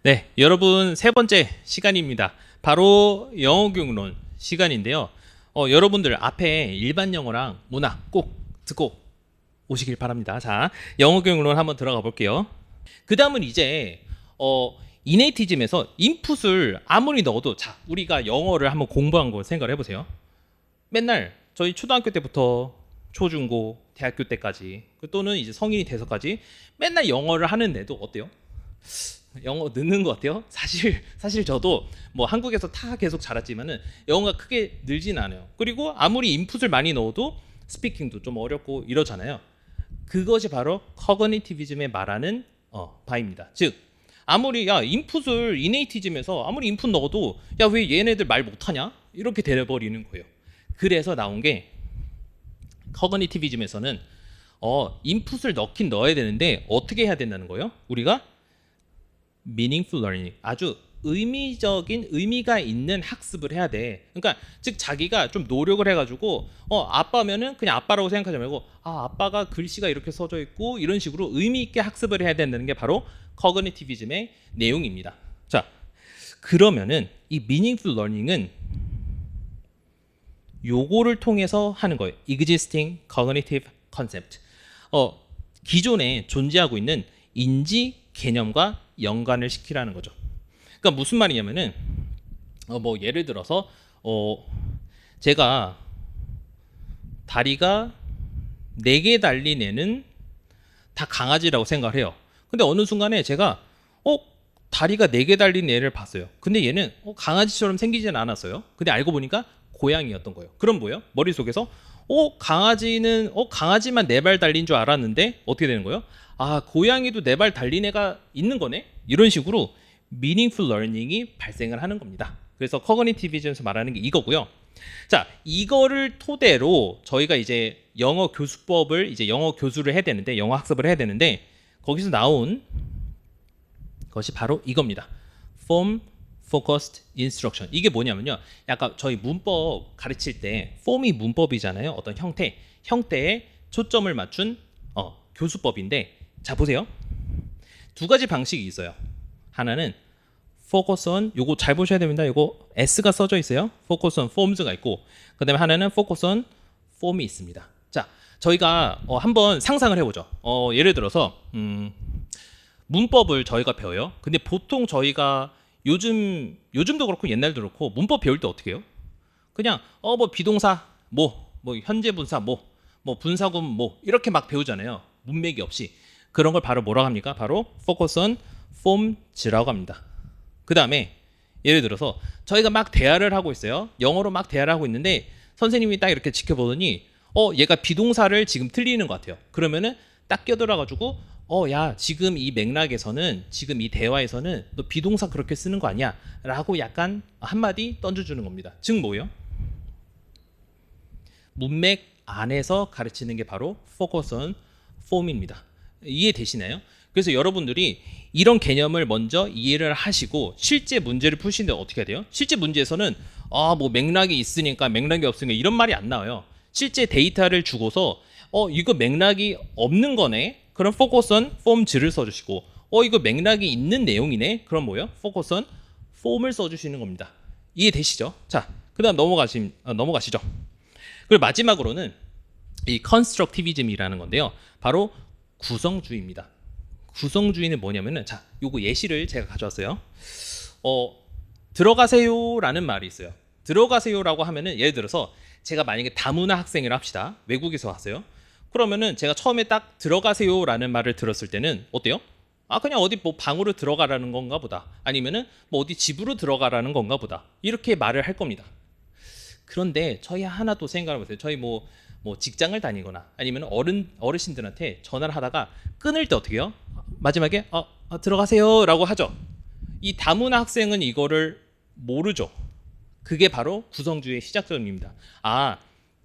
네, 여러분 세 번째 시간입니다. 바로 영어 교육론 시간인데요. 여러분들 앞에 일반 영어랑 문화 꼭 듣고 오시길 바랍니다. 자, 영어 교육론 한번 들어가 볼게요. 그 다음은 이제 이네이티즘에서 인풋을 아무리 넣어도 자, 우리가 영어를 한번 공부한 거 생각을 해보세요. 맨날 저희 초등학교 때부터 초중고 대학교 때까지 또는 이제 성인이 돼서까지 맨날 영어를 하는데도 어때요? 영어 늦는 것 같아요. 사실 저도 뭐 한국에서 다 계속 자랐지만은 영어가 크게 늘진 않아요. 그리고 아무리 인풋을 많이 넣어도 스피킹도 좀 어렵고 이러잖아요. 그것이 바로 커그니티비즘에 말하는 바입니다. 즉 아무리 인풋을 이네이티즘에서 아무리 인풋 넣어도 왜 얘네들 말 못하냐 이렇게 돼버리는 거예요. 그래서 나온 게 커그니티비즘에서는 인풋을 넣긴 넣어야 되는데 어떻게 해야 된다는 거예요? 우리가 meaningful learning, 아주 의미가 있는 학습을 해야 돼. 그러니까 즉 자기가 좀 노력을 해가지고 아빠면은 그냥 아빠라고 생각하지 말고 아빠가 글씨가 이렇게 써져 있고 이런 식으로 의미 있게 학습을 해야 된다는 게 바로 커그니티비즘의 내용입니다. 자, 그러면은 이 meaningful learning은 요거를 통해서 하는 거예요. existing cognitive concept. 기존에 존재하고 있는 인지 개념과 연관을 시키라는 거죠. 그러니까 무슨 말이냐면은 뭐 예를 들어서 제가 다리가 4개 달린 애는 다 강아지라고 생각을 해요. 근데 어느 순간에 제가 다리가 4개 달린 애를 봤어요. 근데 얘는 강아지처럼 생기진 않았어요. 근데 알고 보니까 고양이였던 거예요. 그럼 뭐예요? 머릿속에서 강아지만 4발 달린 줄 알았는데 어떻게 되는 거예요? 고양이도 4발 달린 애가 있는 거네? 이런 식으로 meaningful learning이 발생을 하는 겁니다. 그래서 커그니티비즘에서 말하는 게 이거고요. 자, 이거를 토대로 저희가 이제 영어 교수법을 이제 영어 교수를 해야 되는데 영어 학습을 해야 되는데 거기서 나온 것이 바로 이겁니다. Form Focused Instruction. 이게 뭐냐면요. 약간 저희 문법 가르칠 때 폼이 문법이잖아요. 어떤 형태에 초점을 맞춘 교수법인데 자 보세요. 두 가지 방식이 있어요. 하나는 Focus on, 요거 잘 보셔야 됩니다. 요거 S가 써져 있어요. Focus on Forms가 있고 그 다음에 하나는 Focus on Form이 있습니다. 자, 저희가 한번 상상을 해보죠. 예를 들어서 문법을 저희가 배워요. 근데 보통 저희가 요즘도 그렇고 옛날도 그렇고 문법 배울 때 어떻게 해요? 그냥 뭐 비동사 뭐 현재 분사 뭐 분사구문 뭐 이렇게 막 배우잖아요. 문맥이 없이. 그런 걸 바로 뭐라고 합니까? 바로 focus on forms라고 합니다. 그 다음에 예를 들어서 저희가 막 대화를 하고 있어요. 영어로 막 대화를 하고 있는데 선생님이 딱 이렇게 지켜보더니 얘가 비동사를 지금 틀리는 것 같아요. 그러면은 딱 껴들어가지고 야 지금 이 맥락에서는 지금 이 대화에서는 너 비동사 그렇게 쓰는 거 아니야? 라고 약간 한마디 던져주는 겁니다. 즉 뭐예요? 문맥 안에서 가르치는 게 바로 focus on form입니다. 이해되시나요? 그래서 여러분들이 이런 개념을 먼저 이해를 하시고 실제 문제를 푸시는데 어떻게 해야 돼요? 실제 문제에서는 뭐 맥락이 있으니까 맥락이 없으니까 이런 말이 안 나와요. 실제 데이터를 주고서 이거 맥락이 없는 거네. 그럼 focus on forms를 써주시고 이거 맥락이 있는 내용이네. 그럼 뭐예요? focus on form을 써주시는 겁니다. 이해되시죠? 자, 그 다음 넘어가시죠. 그리고 마지막으로는 이 컨스트럭티비즘이라는 건데요. 바로 구성주의입니다. 구성주의는 뭐냐면은 자, 요거 예시를 제가 가져왔어요. 들어가세요라는 말이 있어요. 들어가세요라고 하면은 예를 들어서 제가 만약에 다문화 학생이라 합시다. 외국에서 왔어요. 그러면은 제가 처음에 딱 들어가세요라는 말을 들었을 때는 어때요? 그냥 어디 뭐 방으로 들어가라는 건가 보다. 아니면은 뭐 어디 집으로 들어가라는 건가 보다. 이렇게 말을 할 겁니다. 그런데 저희 하나 또 생각을 해보세요. 저희 뭐 직장을 다니거나 아니면 어르신들한테 전화를 하다가 끊을 때 어떻게 해요? 마지막에 들어가세요 라고 하죠. 이 다문화 학생은 이거를 모르죠. 그게 바로 구성주의의 시작점입니다.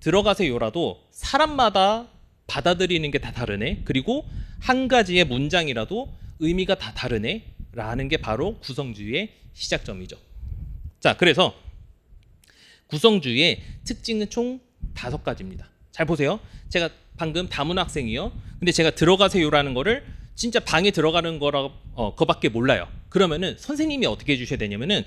들어가세요라도 사람마다 받아들이는 게 다 다르네. 그리고 한 가지의 문장이라도 의미가 다 다르네 라는 게 바로 구성주의의 시작점이죠. 자, 그래서 구성주의의 특징은 총 5가지입니다. 잘 보세요. 제가 방금 다문화 학생이요. 근데 제가 들어가세요라는 거를 진짜 방에 들어가는 거밖에 몰라요. 그러면은 선생님이 어떻게 해주셔야 되냐면은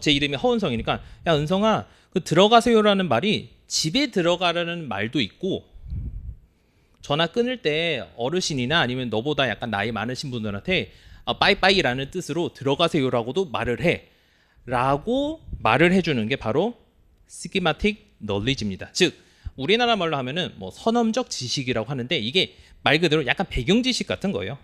제 이름이 허은성이니까 야 은성아 그 들어가세요라는 말이 집에 들어가라는 말도 있고 전화 끊을 때 어르신이나 아니면 너보다 약간 나이 많으신 분들한테 빠이빠이라는 뜻으로 들어가세요라고도 말을 해 라고 말을 해주는 게 바로 스키마틱 널리지입니다. 즉 우리나라 말로 하면은 뭐 선언적 지식이라고 하는데 이게 말 그대로 약간 배경 지식 같은 거예요.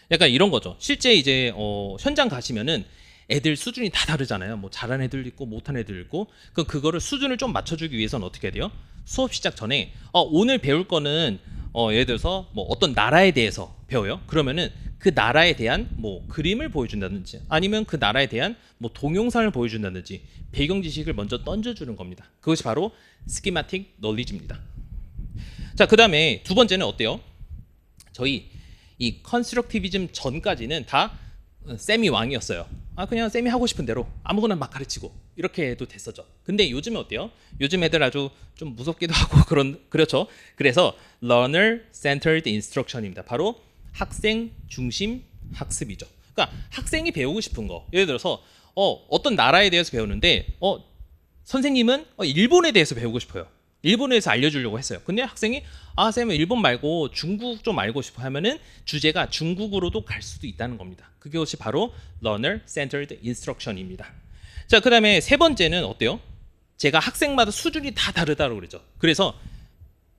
약간 이런 거죠. 실제 이제 현장 가시면은 애들 수준이 다 다르잖아요. 뭐 잘하는 애들 있고 못하는 애들 있고 그거를 수준을 좀 맞춰주기 위해서는 어떻게 해야 돼요? 수업 시작 전에 오늘 배울 거는 예를 들어서 뭐 어떤 나라에 대해서 배워요. 그러면은 그 나라에 대한 뭐 그림을 보여준다든지 아니면 그 나라에 대한 뭐 동영상을 보여준다든지 배경 지식을 먼저 던져주는 겁니다. 그것이 바로 스키마틱 널리지입니다. 자, 그 다음에 두 번째는 어때요? 저희 이 컨스트럭티비즘 전까지는 다 쌤이 왕이었어요. 그냥 쌤이 하고 싶은 대로 아무거나 막 가르치고 이렇게 해도 됐었죠. 근데 요즘은 어때요? 요즘 애들 아주 좀 무섭기도 하고 그렇죠. 그래서 learner centered instruction입니다. 바로 학생 중심 학습이죠. 그러니까 학생이 배우고 싶은 거, 예를 들어서 어떤 나라에 대해서 배우는데 선생님은 일본에 대해서 배우고 싶어요. 일본에서 알려주려고 했어요. 근데 학생이 쌤은 일본 말고 중국 좀 알고 싶어 하면은 주제가 중국으로도 갈 수도 있다는 겁니다. 그것이 바로 learner centered instruction입니다. 자, 그 다음에 세 번째는 어때요? 제가 학생마다 수준이 다 다르다고 그랬죠. 그래서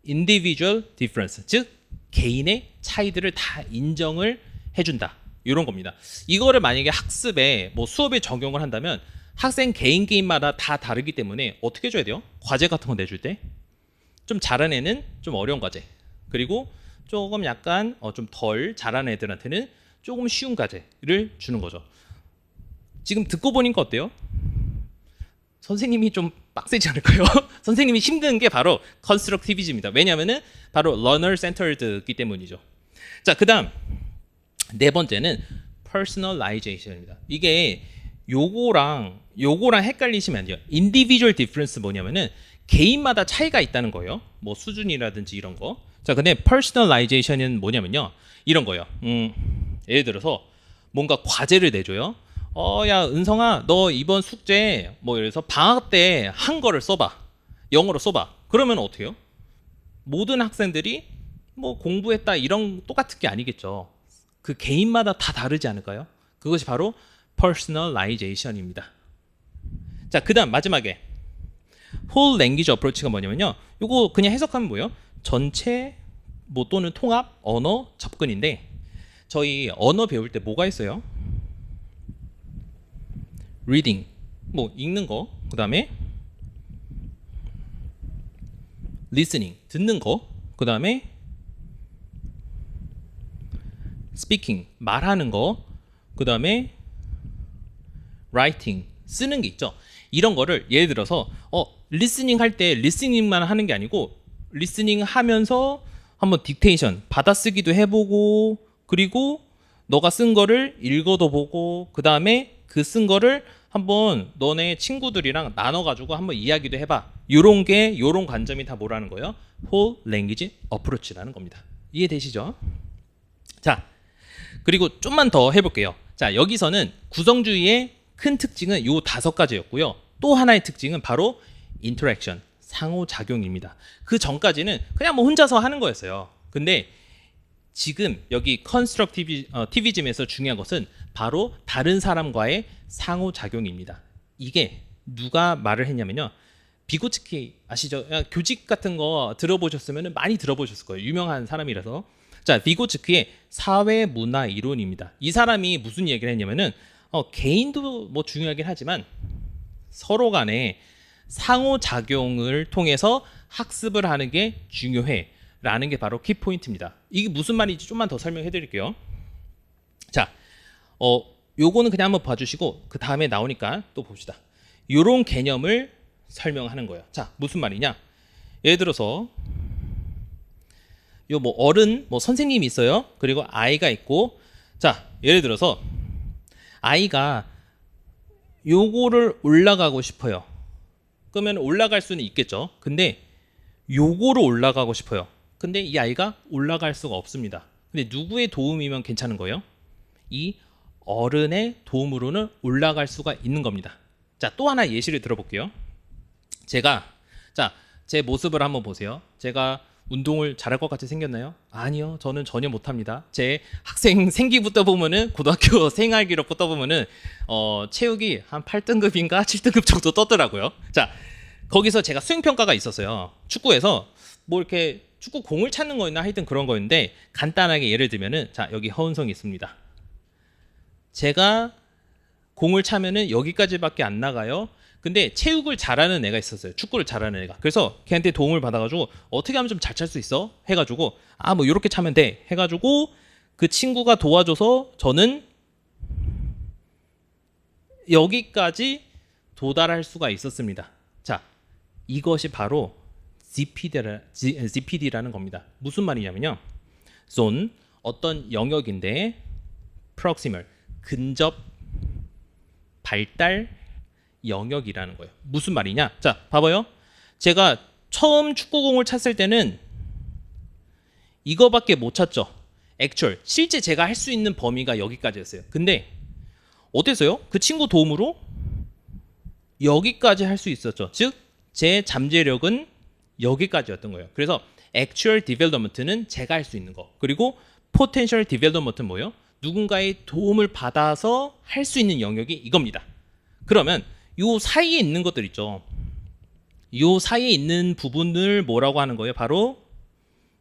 individual difference, 즉 개인의 차이들을 다 인정을 해준다. 이런 겁니다. 이거를 만약에 학습에 뭐 수업에 적용을 한다면 학생 개인마다 다 다르기 때문에 어떻게 해줘야 돼요? 과제 같은 거 내줄 때 좀 잘하는 애는 좀 어려운 과제, 그리고 조금 약간 좀 덜 잘하는 애들한테는 조금 쉬운 과제를 주는 거죠. 지금 듣고 보니까 어때요? 선생님이 좀 빡세지 않을까요? 선생님이 힘든 게 바로 컨스트럭티비즘입니다. 왜냐하면은 바로 learner centered이기 때문이죠. 자, 그다음 네 번째는 personalization입니다. 이게 요거랑 헷갈리시면 안 돼요. individual difference 뭐냐면은 개인마다 차이가 있다는 거예요. 뭐 수준이라든지 이런 거. 자, 근데 personalization은 뭐냐면요. 이런 거예요. 예를 들어서 뭔가 과제를 내줘요. 야, 은성아, 너 이번 숙제 뭐 예를 들어서 방학 때 한거를 써봐. 영어로 써봐. 그러면 어떻게 해요? 모든 학생들이 뭐 공부했다 이런 똑같은 게 아니겠죠. 그 개인마다 다 다르지 않을까요? 그것이 바로 personalization입니다. 자, 그다음 마지막에 whole language approach가 뭐냐면요. 이거 그냥 해석하면 뭐예요? 전체 뭐 또는 통합 언어 접근인데 저희 언어 배울 때 뭐가 있어요? reading, 뭐 읽는 거, 그 다음에 listening, 듣는 거, 그 다음에 speaking, 말하는 거, 그 다음에 writing, 쓰는 게 있죠. 이런 거를 예를 들어서 listening 할 때 listening만 하는 게 아니고 listening 하면서 한번 딕테이션 받아쓰기도 해보고, 그리고 너가 쓴 거를 읽어도 보고, 그 다음에 그 쓴 거를 한번 너네 친구들이랑 나눠가지고 한번 이야기도 해봐. 요런 관점이 다 뭐라는 거예요? whole language approach라는 겁니다. 이해되시죠? 자, 그리고 좀만 더 해볼게요. 자, 여기서는 구성주의의 큰 특징은 요 5가지였고요. 또 하나의 특징은 바로 interaction, 상호작용입니다. 그 전까지는 그냥 뭐 혼자서 하는 거였어요. 근데 지금 여기 컨스트럭티비즘에서 중요한 것은 바로 다른 사람과의 상호작용입니다. 이게 누가 말을 했냐면요. 비고츠키 아시죠? 교직 같은 거 들어보셨으면 많이 들어보셨을 거예요. 유명한 사람이라서. 자, 비고츠키의 사회문화 이론입니다. 이 사람이 무슨 얘기를 했냐면은 개인도 뭐 중요하긴 하지만 서로 간에 상호작용을 통해서 학습을 하는 게 중요해 라는 게 바로 키포인트입니다. 이게 무슨 말인지 좀만 더 설명해 드릴게요. 자, 요거는 그냥 한번 봐주시고 그 다음에 나오니까 또 봅시다. 요런 개념을 설명하는 거예요. 자, 무슨 말이냐? 예를 들어서 요 뭐 어른, 뭐 선생님이 있어요. 그리고 아이가 있고, 자, 예를 들어서 아이가 요거를 올라가고 싶어요. 그러면 올라갈 수는 있겠죠. 근데 요거로 올라가고 싶어요. 근데 이 아이가 올라갈 수가 없습니다. 근데 누구의 도움이면 괜찮은 거예요? 이 어른의 도움으로는 올라갈 수가 있는 겁니다. 자, 또 하나 예시를 들어볼게요. 제 모습을 한번 보세요. 제가 운동을 잘할 것 같이 생겼나요? 아니요, 저는 전혀 못합니다. 제 학생 생기부터 보면은 고등학교 생활 기록부터 보면은 체육이 한 8등급인가 7등급 정도 떴더라고요. 자, 거기서 제가 수행 평가가 있었어요. 축구에서 뭐 이렇게 축구 공을 찾는 거였나 하여튼 그런 거였는데 간단하게 예를 들면은 자, 여기 허은성이 있습니다. 제가 공을 차면은 여기까지밖에 안 나가요. 근데 체육을 잘하는 애가 있었어요. 축구를 잘하는 애가. 그래서 걔한테 도움을 받아가지고 어떻게 하면 좀 잘 찰 수 있어? 해가지고 뭐 이렇게 차면 돼. 해가지고 그 친구가 도와줘서 저는 여기까지 도달할 수가 있었습니다. 자, 이것이 바로 GPD라는 겁니다. 무슨 말이냐면요. zone, 어떤 영역인데 proximal, 근접 발달 영역이라는 거예요. 무슨 말이냐? 자, 봐봐요. 제가 처음 축구공을 찼을 때는 이거밖에 못 찼죠. 액츄얼, 실제 제가 할 수 있는 범위가 여기까지였어요. 근데 어땠어요? 그 친구 도움으로 여기까지 할 수 있었죠. 즉, 제 잠재력은 여기까지였던 거예요. 그래서 actual development는 제가 할 수 있는 거. 그리고 potential development는 뭐예요? 누군가의 도움을 받아서 할 수 있는 영역이 이겁니다. 그러면 요 사이에 있는 것들 있죠. 요 사이에 있는 부분을 뭐라고 하는 거예요? 바로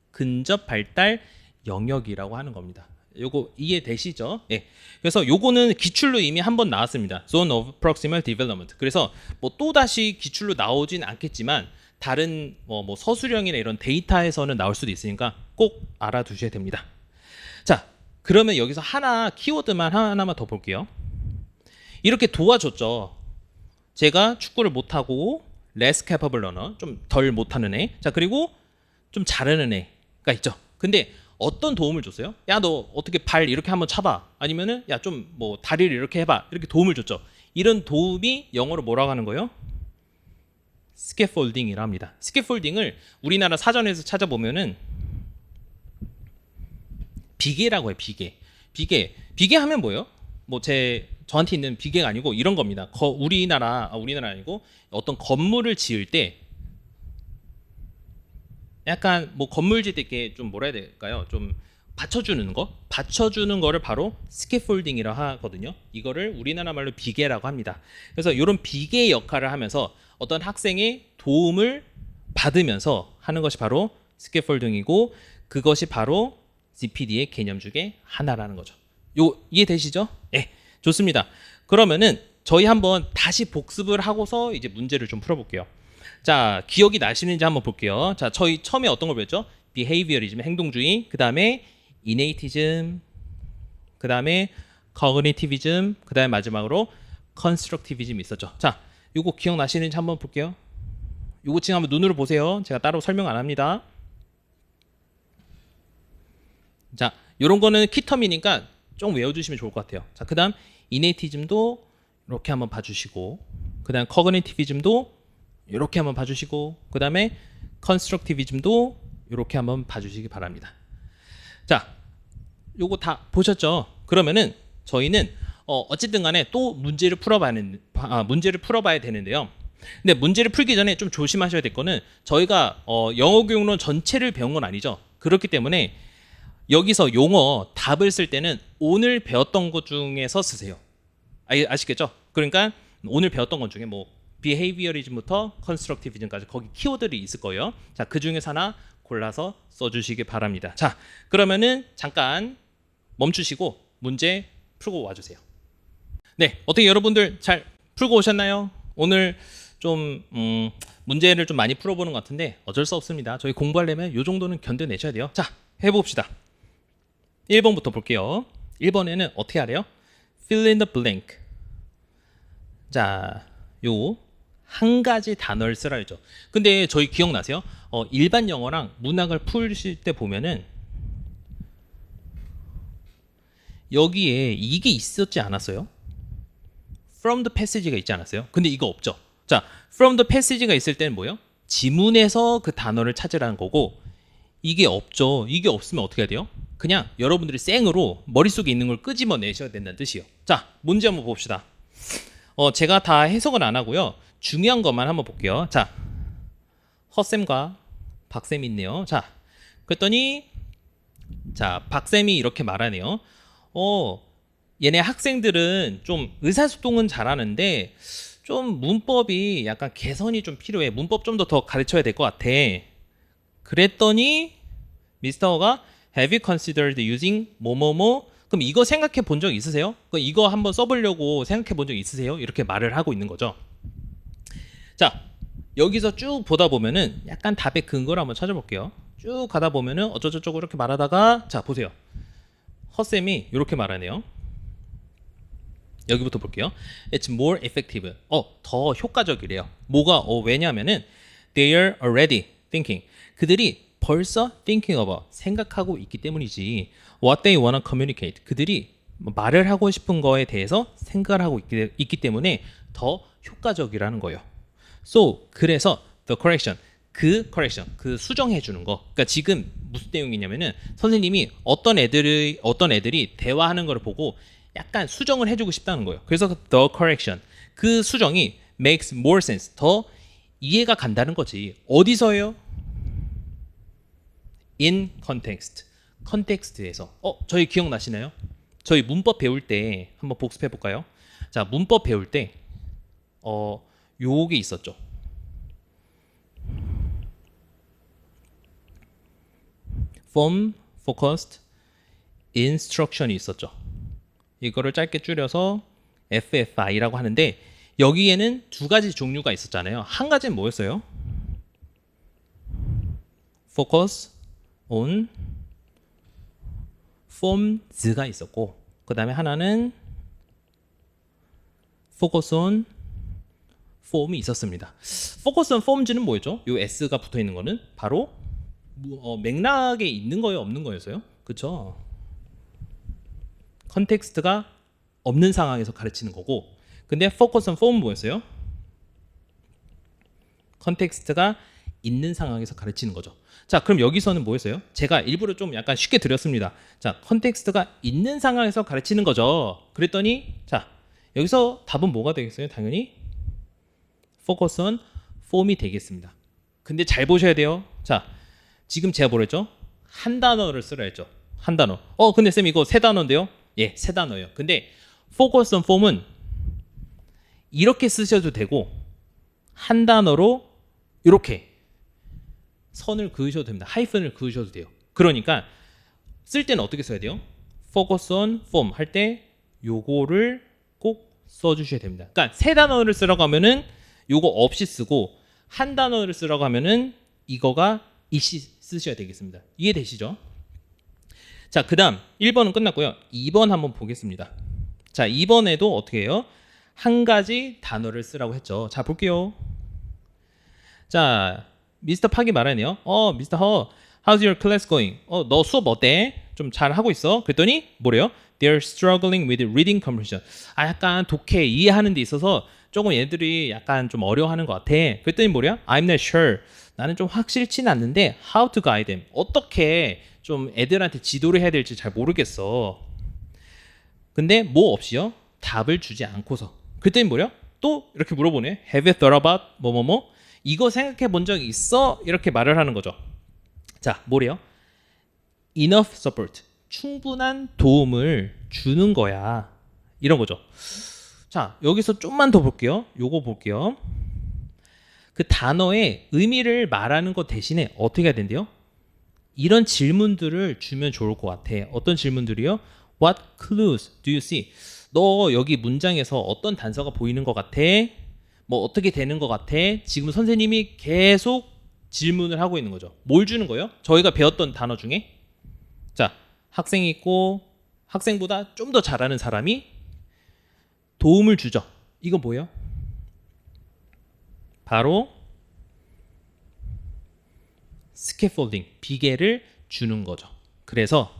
근접 발달 영역이라고 하는 겁니다. 요거 이해되시죠? 예. 그래서 요거는 기출로 이미 한번 나왔습니다. Zone of Proximal Development. 그래서 뭐 또 다시 기출로 나오진 않겠지만 다른 뭐 서술형이나 이런 데이터에서는 나올 수도 있으니까 꼭 알아두셔야 됩니다. 자, 그러면 여기서 키워드만 하나만 더 볼게요. 이렇게 도와줬죠. 제가 축구를 못하고 less capable learner, 좀 덜 못하는 애. 자, 그리고 좀 잘하는 애가 있죠. 근데 어떤 도움을 줬어요? 야, 너 어떻게 발 이렇게 한번 차봐. 아니면은 야, 좀 뭐 다리를 이렇게 해봐. 이렇게 도움을 줬죠. 이런 도움이 영어로 뭐라고 하는 거예요? 스캐폴딩이라 합니다. 스캐폴딩을 우리나라 사전에서 찾아보면은 비계라고 해요. 비계 하면 뭐예요? 저한테 있는 비계가 아니고 이런 겁니다. 우리나라 아니고 어떤 건물을 지을 때 약간 뭐 건물 지을 때 이렇게 좀 뭐라 해야 될까요? 좀 받쳐주는 거를 바로 스캐폴딩이라 하거든요. 이거를 우리나라 말로 비계라고 합니다. 그래서 이런 비계 역할을 하면서 어떤 학생의 도움을 받으면서 하는 것이 바로 스캐폴딩이고 그것이 바로 GPD의 개념 중에 하나라는 거죠. 이해되시죠? 네. 좋습니다. 그러면은 저희 한번 다시 복습을 하고서 이제 문제를 좀 풀어볼게요. 자, 기억이 나시는지 한번 볼게요. 자, 저희 처음에 어떤 걸 배웠죠? behaviorism, 행동주의, 그 다음에 innatism, 그 다음에 cognitivism, 그 다음에 마지막으로 constructivism 있었죠. 자, 요거 기억나시는지 한번 볼게요. 요거 지금 한번 눈으로 보세요. 제가 따로 설명 안 합니다. 자, 요런 거는 키텀이니까 좀 외워주시면 좋을 것 같아요. 자, 그 다음 innatism도 이렇게 한번 봐주시고, 그 다음 cognitivism도 이렇게 한번 봐주시고, 그 다음에 constructivism도 이렇게 한번 봐주시기 바랍니다. 자, 요거 다 보셨죠? 그러면은 저희는 어쨌든 간에 또 문제를 풀어봐야 되는데요. 근데 문제를 풀기 전에 좀 조심하셔야 될 거는 저희가 영어 교육론 전체를 배운 건 아니죠. 그렇기 때문에 여기서 용어 답을 쓸 때는 오늘 배웠던 것 중에서 쓰세요. 아시겠죠? 그러니까 오늘 배웠던 것 중에 뭐 behaviorism부터 constructivism까지 거기 키워드들이 있을 거예요. 자, 그 중에서 하나 골라서 써주시기 바랍니다. 자, 그러면은 잠깐 멈추시고 문제 풀고 와주세요. 네, 어떻게 여러분들 잘 풀고 오셨나요? 오늘 좀 문제를 좀 많이 풀어보는 것 같은데 어쩔 수 없습니다. 저희 공부하려면 이 정도는 견뎌내셔야 돼요. 자, 해봅시다. 1번부터 볼게요. 1번에는 어떻게 하래요? fill in the blank. 자, 요 한 가지 단어를 쓰라 했죠. 근데 저희 기억나세요? 일반 영어랑 문학을 풀실 때 보면은 여기에 이게 있었지 않았어요? from the passage가 있지 않았어요? 근데 이거 없죠. 자, from the passage가 있을 때는 뭐예요? 지문에서 그 단어를 찾으라는 거고 이게 없죠. 이게 없으면 어떻게 해야 돼요? 그냥 여러분들이 생으로 머릿속에 있는 걸 끄집어내셔야 된다는 뜻이에요. 자, 문제 한번 봅시다. 제가 다 해석은 안 하고요. 중요한 것만 한번 볼게요. 자, 허쌤과 박쌤이 있네요. 자, 그랬더니 자, 박쌤이 이렇게 말하네요. 얘네 학생들은 좀 의사소통은 잘하는데 좀 문법이 약간 개선이 좀 필요해. 문법 좀 더 가르쳐야 될 것 같아. 그랬더니 미스터가 Have you considered using 뭐뭐뭐? 그럼 이거 생각해 본 적 있으세요? 이거 한번 써보려고 생각해 본 적 있으세요? 이렇게 말을 하고 있는 거죠. 자, 여기서 쭉 보다 보면은 약간 답의 근거를 한번 찾아볼게요. 쭉 가다 보면은 어쩌고저쩌고 이렇게 말하다가 자, 보세요. 허쌤이 이렇게 말하네요. 여기부터 볼게요. It's more effective. 더 효과적이래요. 뭐가? 왜냐하면은 they are already thinking. 그들이 벌써 thinking about 생각하고 있기 때문이지. What they wanna communicate. 그들이 말을 하고 싶은 거에 대해서 생각을 하고 있기 때문에 더 효과적이라는 거예요. So 그래서 the correction. 그 수정해 주는 거. 그러니까 지금 무슨 내용이냐면은 선생님이 어떤 애들이 대화하는 걸 보고 약간 수정을 해주고 싶다는 거예요. 그래서 the correction 그 수정이 makes more sense 더 이해가 간다는 거지. 어디서요? in context 컨텍스트에서. 저희 기억나시나요? 저희 문법 배울 때 한번 복습해 볼까요? 자, 문법 배울 때 요게 있었죠. form focused instruction이 있었죠. 이거를 짧게 줄여서 FFI라고 하는데 여기에는 두 가지 종류가 있었잖아요. 한 가지는 뭐였어요? focus on forms가 있었고 그 다음에 하나는 focus on form이 있었습니다. focus on forms는 뭐였죠? 이 S가 붙어 있는 거는 바로 맥락에 있는 거예요, 없는 거였어요? 그쵸? 컨텍스트가 없는 상황에서 가르치는 거고, 근데 focus on form은 뭐였어요? 컨텍스트가 있는 상황에서 가르치는 거죠. 자, 그럼 여기서는 뭐였어요? 제가 일부러 좀 약간 쉽게 드렸습니다. 자, 컨텍스트가 있는 상황에서 가르치는 거죠. 그랬더니 자, 여기서 답은 뭐가 되겠어요? 당연히 focus on form이 되겠습니다. 근데 잘 보셔야 돼요. 자, 지금 제가 뭐랬죠? 한 단어를 쓰라 했죠. 한 단어. 근데 쌤 이거 세 단어인데요? 예, 세 단어예요. 근데 focus on form은 이렇게 쓰셔도 되고 한 단어로 이렇게 선을 그으셔도 됩니다. 하이픈을 그으셔도 돼요. 그러니까 쓸 때는 어떻게 써야 돼요? focus on form 할 때 요거를 꼭 써주셔야 됩니다. 그러니까 세 단어를 쓰라고 하면은 요거 없이 쓰고 한 단어를 쓰라고 하면은 이거가 이시 쓰셔야 되겠습니다. 이해되시죠? 자, 그 다음 1번은 끝났고요. 2번 한번 보겠습니다. 자, 2번에도 어떻게 해요? 한 가지 단어를 쓰라고 했죠. 자, 볼게요. 자, 미스터 팍이 말하네요. 미스터 허, how's your class going? 너 수업 어때? 좀 잘 하고 있어? 그랬더니 뭐래요? They're struggling with reading comprehension. 약간 독해 이해하는 데 있어서 조금 얘들이 약간 좀 어려워하는 것 같아. 그랬더니 뭐래요? I'm not sure. 나는 좀 확실치는 않는데 how to guide them. 어떻게 좀 애들한테 지도를 해야 될지 잘 모르겠어. 근데 뭐 없이요? 답을 주지 않고서. 그랬더니 뭐래요? 또 이렇게 물어보네. Have you thought about 뭐뭐뭐? 이거 생각해 본 적 있어? 이렇게 말을 하는 거죠. 자, 뭐래요? Enough support. 충분한 도움을 주는 거야. 이런 거죠. 자, 여기서 좀만 더 볼게요. 요거 볼게요. 그 단어의 의미를 말하는 것 대신에 어떻게 해야 된대요? 이런 질문들을 주면 좋을 것 같아. 어떤 질문들이요? What clues do you see? 너 여기 문장에서 어떤 단서가 보이는 것 같아? 뭐 어떻게 되는 것 같아? 지금 선생님이 계속 질문을 하고 있는 거죠. 뭘 주는 거예요? 저희가 배웠던 단어 중에 자, 학생이 있고 학생보다 좀 더 잘하는 사람이 도움을 주죠. 이거 뭐예요? 바로 스캐폴딩, 비계를 주는 거죠. 그래서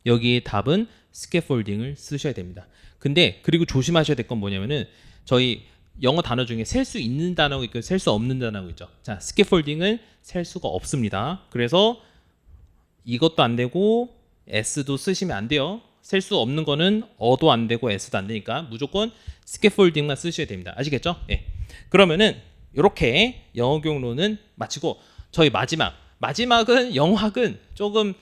여기에 답은 스캐폴딩을 쓰셔야 됩니다. 근데 그리고 조심하셔야 될 건 뭐냐면은 저희 영어 단어 중에 셀 수 있는 단어가 있고 셀 수 없는 단어가 있죠. 자, 스캐폴딩은 셀 수가 없습니다. 그래서 이것도 안 되고 s도 쓰시면 안 돼요. 셀 수 없는 거는 어도 안 되고 s도 안 되니까 무조건 스캐폴딩만 쓰셔야 됩니다. 아시겠죠? 예. 그러면은 이렇게 영어 경로는 마치고 저희 마지막은 영어학은 조금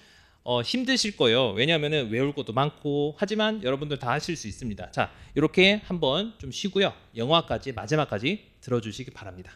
힘드실 거예요. 왜냐하면 외울 것도 많고 하지만 여러분들 다 하실 수 있습니다. 자, 이렇게 한번 좀 쉬고요. 영어학까지 마지막까지 들어주시기 바랍니다.